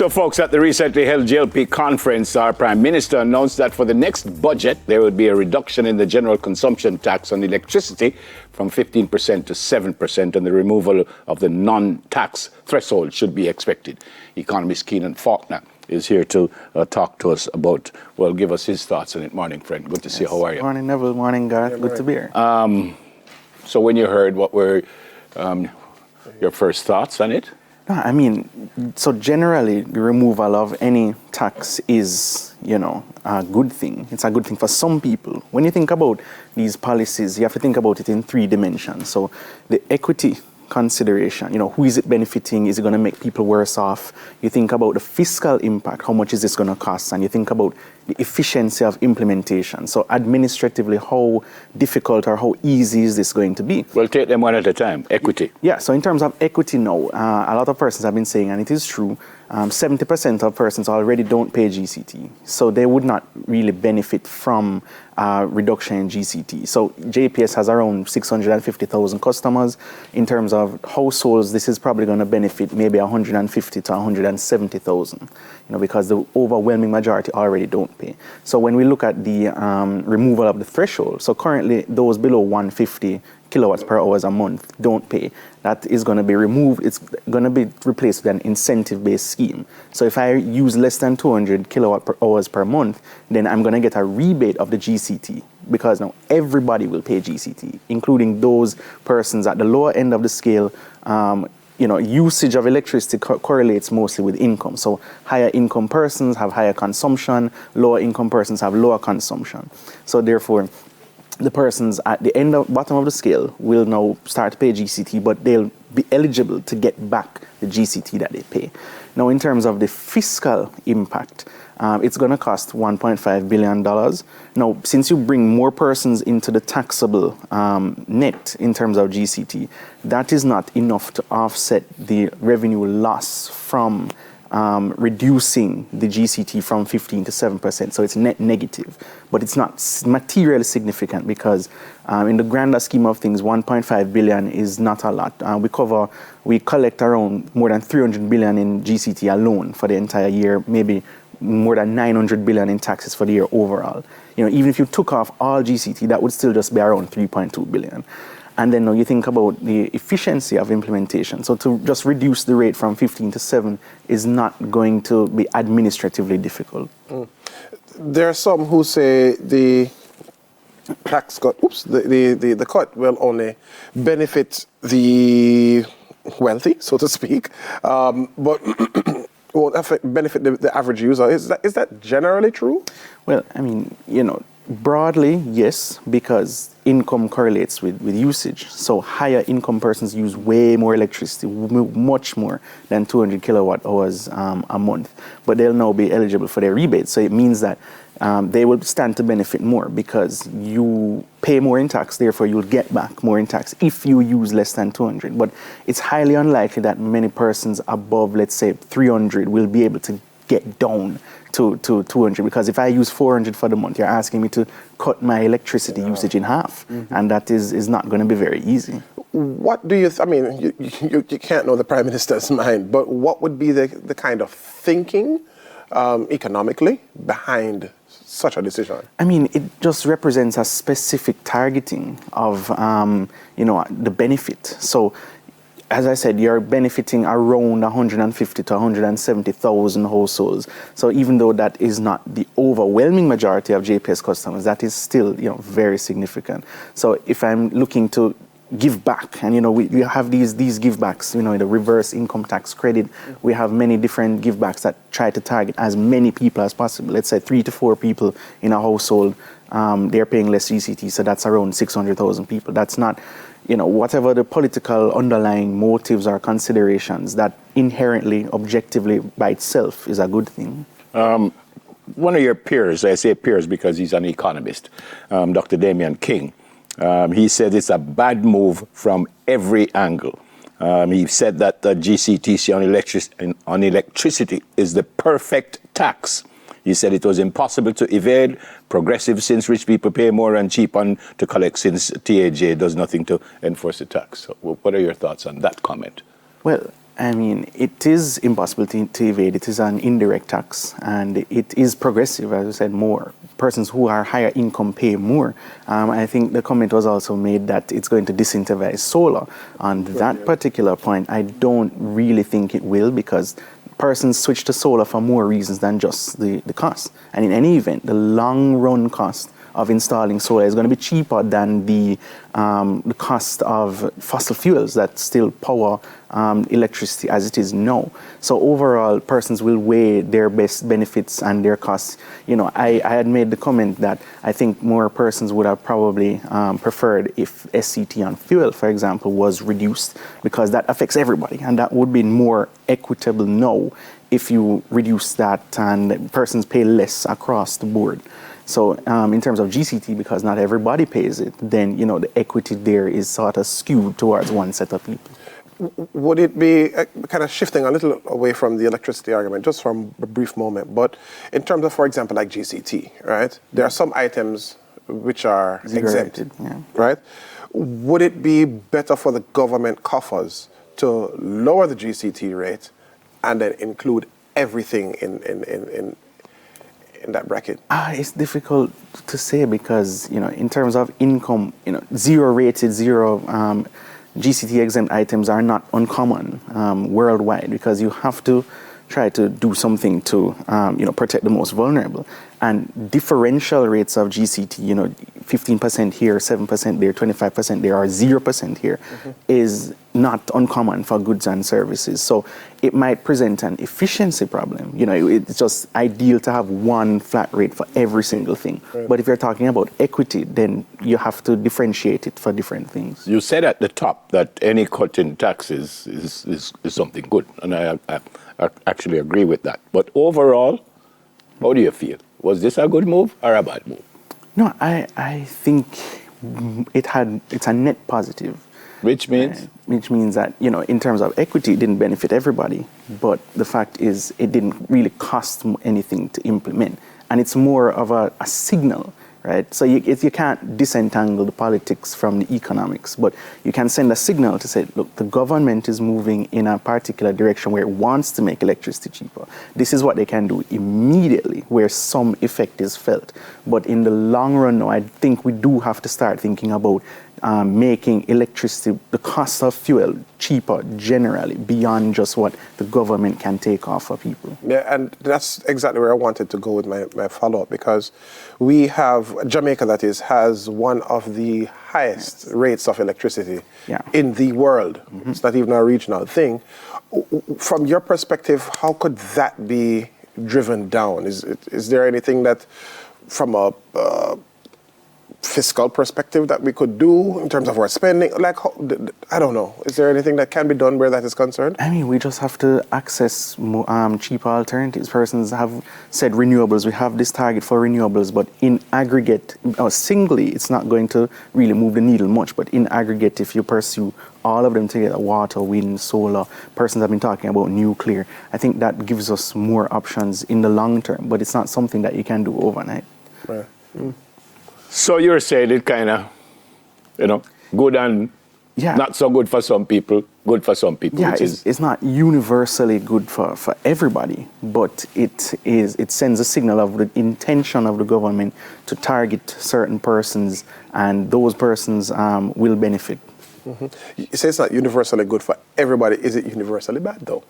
So, folks, at the recently held JLP conference, our Prime Minister announced that for the next budget, there will be a reduction in the general consumption tax on electricity from 15% to 7%, and the removal of the non-tax threshold should be expected. Economist Keenan Faulkner is here to talk to us about, well, give us his thoughts on it. Morning, friend. Good to see you. How are you? Morning, Neville. Morning, Gareth. Good to be here. So when you heard, what were your first thoughts on it? No, I mean, so generally, the removal of any tax is, a good thing. It's a good thing for some people. When you think about these policies, you have to think about it in 3 dimensions. So the equity consideration, who is it benefiting? Is it going to make people worse off? You think about the fiscal impact, how much is this going to cost? And you think about the efficiency of implementation. So administratively, how difficult or how easy is this going to be? Well, take them one at a time. Equity. Yeah, so in terms of equity now, a lot of persons have been saying, and it is true, 70% of persons already don't pay GCT. So they would not really benefit from reduction in GCT. So JPS has around 650,000 customers. In terms of households, this is probably going to benefit maybe 150 to 170,000, because the overwhelming majority already don't pay. So when we look at the removal of the threshold, so currently those below 150 kilowatts per hour a month don't pay. That is going to be removed. It's going to be replaced with an incentive-based scheme. So if I use less than 200 kilowatt per hours per month, then I'm going to get a rebate of the GCT, because now everybody will pay GCT, including those persons at the lower end of the scale. Usage of electricity correlates mostly with income. So higher income persons have higher consumption, lower income persons have lower consumption. So therefore, the persons at the bottom of the scale will now start to pay GCT, but they'll be eligible to get back the GCT that they pay. Now, in terms of the fiscal impact, it's going to cost $1.5 billion. Now, since you bring more persons into the taxable net in terms of GCT, that is not enough to offset the revenue loss from reducing the GCT from 15 to 7%. So it's net negative, but it's not materially significant, because in the grander scheme of things, 1.5 billion is not a lot. We collect around more than 300 billion in GCT alone for the entire year, maybe more than 900 billion in taxes for the year overall. Even if you took off all GCT, that would still just be around 3.2 billion. And then now you think about the efficiency of implementation. So to just reduce the rate from 15 to 7 is not going to be administratively difficult. There are some who say the tax cut, the cut will only benefit the wealthy, so to speak, but won't benefit the average user. Is that generally true? Well, I mean, broadly, yes, because income correlates with usage. So higher income persons use way more electricity, much more than 200 kilowatt hours a month. But they'll now be eligible for their rebates. So it means that they will stand to benefit more, because you pay more in tax, therefore you'll get back more in tax if you use less than 200. But it's highly unlikely that many persons above, let's say, 300 will be able to get down to 200, because if I use 400 for the month, you're asking me to cut my electricity usage in half, and that is not going to be very easy. What do you, you can't know the Prime Minister's mind, but what would be the kind of thinking economically behind such a decision? I mean, it just represents a specific targeting of, the benefit. So, as I said, you're benefiting around 150 to 170,000 households. So even though that is not the overwhelming majority of JPS customers, that is still, very significant. So if I'm looking to give back, and we have these give backs, the reverse income tax credit, we have many different give backs that try to target as many people as possible. Let's say 3 to 4 people in a household, they're paying less GCT, so that's around 600,000 people. That's not, whatever the political underlying motives or considerations, that inherently, objectively by itself is a good thing. One of your peers, I say peers because he's an economist, Dr. Damian King, he said it's a bad move from every angle. He said that the GCTC on electricity is the perfect tax. He said it was impossible to evade, progressive since rich people pay more, and cheap to collect since TVJ does nothing to enforce the tax. So what are your thoughts on that comment? Well, I mean, it is impossible to evade. It is an indirect tax, and it is progressive, as I said, more. Persons who are higher income pay more. I think the comment was also made that it's going to disincentivize solar. On that particular point, I don't really think it will, because persons switch to solar for more reasons than just the cost. And in any event, the long run cost of installing solar is going to be cheaper than the cost of fossil fuels that still power electricity as it is now. So overall, persons will weigh their best benefits and their costs. You know, I had made the comment that I think more persons would have probably preferred if SCT on fuel, for example, was reduced, because that affects everybody, and that would be more equitable now if you reduce that and persons pay less across the board. So in terms of GCT, because not everybody pays it, then, you know, the equity there is sort of skewed towards one set of people. Would it be kind of shifting a little away from the electricity argument, just for a brief moment, but in terms of, for example, like GCT, right? There are some items which are exempt, right? Would it be better for the government coffers to lower the GCT rate and then include everything in that bracket? It's difficult to say, because, you know, in terms of income, you know, zero GCT exempt items are not uncommon worldwide, because you have to try to do something to, you know, protect the most vulnerable. And differential rates of GCT, you know, 15% here, 7% there, 25% there, or 0% here, is not uncommon for goods and services. So it might present an efficiency problem. You know, it's just ideal to have one flat rate for every single thing. Right. But if you're talking about equity, then you have to differentiate it for different things. You said at the top that any cut in taxes is something good, and I actually agree with that. But overall, how do you feel? Was this a good move or a bad move? No, I think it's a net positive. Which means? Which means that, you know, in terms of equity, it didn't benefit everybody. But the fact is, it didn't really cost anything to implement. And it's more of a signal, right? So you can't disentangle the politics from the economics, but you can send a signal to say, look, the government is moving in a particular direction where it wants to make electricity cheaper. This is what they can do immediately, where some effect is felt. But in the long run, no, I think we do have to start thinking about making electricity, the cost of fuel, cheaper generally, beyond just what the government can take off for people. Yeah, and that's exactly where I wanted to go with my follow-up, because we have, Jamaica that is, has one of the highest rates of electricity in the world. It's not even a regional thing. From your perspective, how could that be driven down? Is there anything that, from a fiscal perspective, that we could do in terms of our spending? Like, I don't know. Is there anything that can be done where that is concerned? I mean, we just have to access cheaper alternatives. Persons have said renewables. We have this target for renewables, but in aggregate, or singly, it's not going to really move the needle much. But in aggregate, if you pursue all of them together, water, wind, solar, persons have been talking about nuclear, I think that gives us more options in the long term, but it's not something that you can do overnight. Right. So you're saying it kind of, you know, good and not so good for some people, good for some people. Yeah, it's not universally good for everybody, but it sends a signal of the intention of the government to target certain persons, and those persons will benefit. You say it's not universally good for everybody. Is it universally bad, though?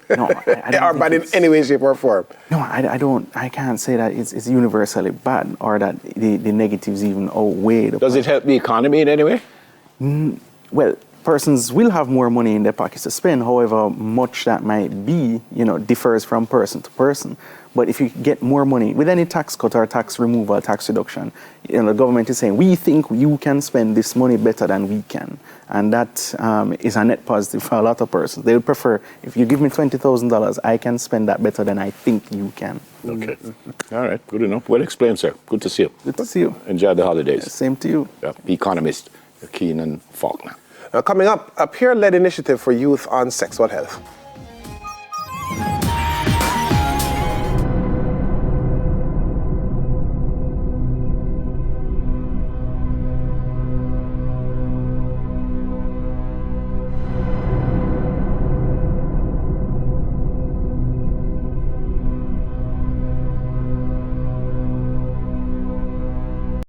No, I don't. Or bad in any way, shape, or form? No, I don't. I can't say that it's universally bad, or that the negatives even outweigh the. Does it help the economy in any way? Well, persons will have more money in their pockets to spend. However much that might be, you know, differs from person to person. But if you get more money with any tax cut or tax removal, tax reduction, you know, the government is saying, we think you can spend this money better than we can. And that is a net positive for a lot of persons. They would prefer, if you give me $20,000, I can spend that better than I think you can. Okay. All right. Good enough. Well explained, sir. Good to see you. Good to see you. Enjoy the holidays. Same to you. Yeah. Economist Keenan Faulkner. Now, coming up, a peer-led initiative for youth on sexual health.